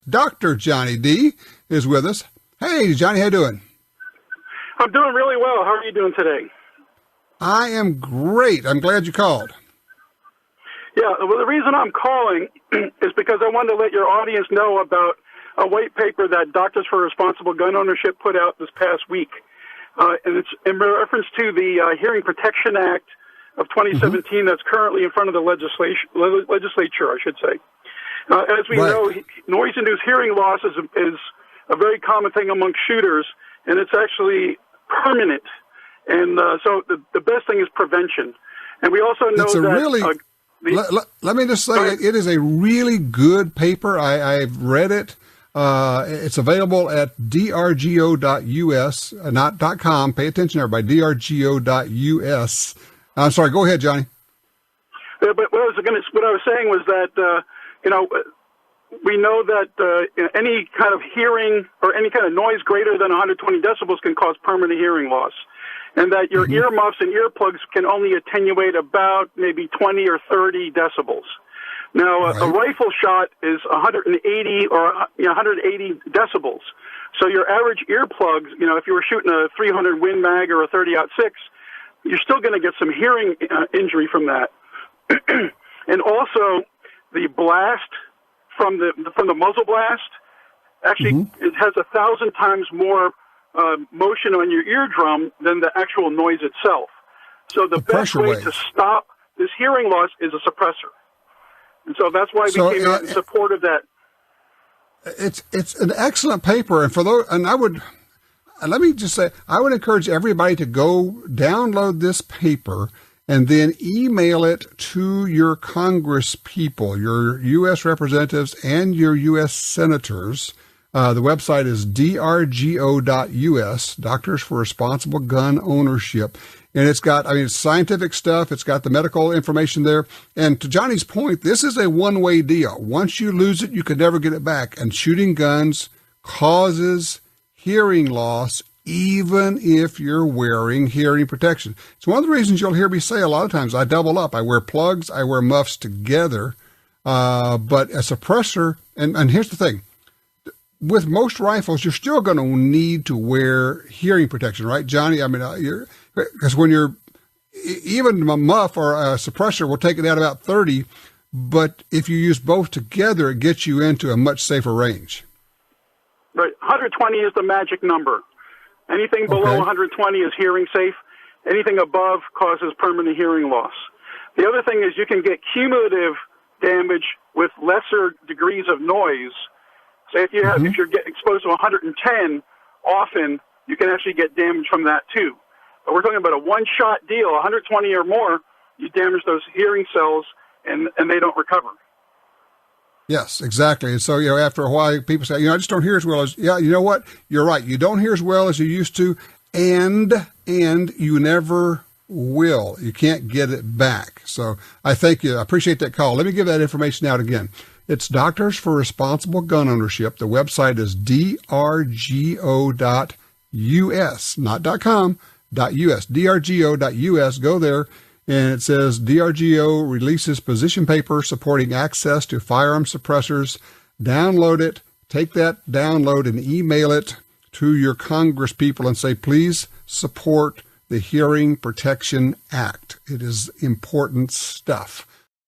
Dr. Johnny D is with us. Hey, Johnny, how you doing? I'm doing really well. How are you doing today? I am great. I'm glad you called. Yeah, well, the reason I'm calling is because I wanted to let your audience know about a white paper that Doctors for Responsible Gun Ownership put out this past week. And it's in reference to the Hearing Protection Act of 2017 that's currently in front of the legislature, I should say. As we know, noise-induced hearing loss is a very common thing among shooters, and it's actually permanent. And so the best thing is prevention. And we also know let me just say, it is a really good paper. I've read it. It's available at drgo.us, not .com. Pay attention, everybody. drgo.us. I'm sorry. Go ahead, Johnny. Yeah, but what I was saying was that we know that any kind of hearing or any kind of noise greater than 120 decibels can cause permanent hearing loss, and that your earmuffs and earplugs can only attenuate about maybe 20 or 30 decibels. Now, a rifle shot is 180 or 180 decibels. So your average earplugs, if you were shooting a 300 Win Mag or a 30-06, you're still going to get some hearing injury from that. And also, the blast from the muzzle blast actually it has 1,000 times more motion on your eardrum than the actual noise itself. So the best way to stop this hearing loss is a suppressor. And so that's why we came out in support of that. It's an excellent paper, and for those, and let me just say, I would encourage everybody to go download this paper and then email it to your Congress people, your U.S. representatives and your U.S. senators. The website is drgo.us, Doctors for Responsible Gun Ownership. And it's got, it's scientific stuff. It's got the medical information there. And to Johnny's point, this is a one-way deal. Once you lose it, you can never get it back. And shooting guns causes hearing loss, even if you're wearing hearing protection. It's one of the reasons you'll hear me say a lot of times, I double up. I wear plugs, I wear muffs together. But a suppressor, and here's the thing. With most rifles, you're still going to need to wear hearing protection, right, Johnny? Because when even a muff or a suppressor will take it out about 30, but if you use both together, it gets you into a much safer range. Right. 120 is the magic number. Anything below 120 is hearing safe. Anything above causes permanent hearing loss. The other thing is you can get cumulative damage with lesser degrees of noise. So if you're getting exposed to 110, often you can actually get damage from that too. But we're talking about a one-shot deal, 120 or more, you damage those hearing cells and they don't recover. Yes, exactly. And so, after a while, people say, I just don't hear as well as, you know what? You're right. You don't hear as well as you used to, and you never will. You can't get it back. So I thank you. I appreciate that call. Let me give that information out again. It's Doctors for Responsible Gun Ownership. The website is drgo.us, not .com, .us, drgo.us. Go there, and it says DRGO releases position paper supporting access to firearm suppressors. Download it, take that download and email it to your Congress people and say, please support the Hearing Protection Act. It is important stuff.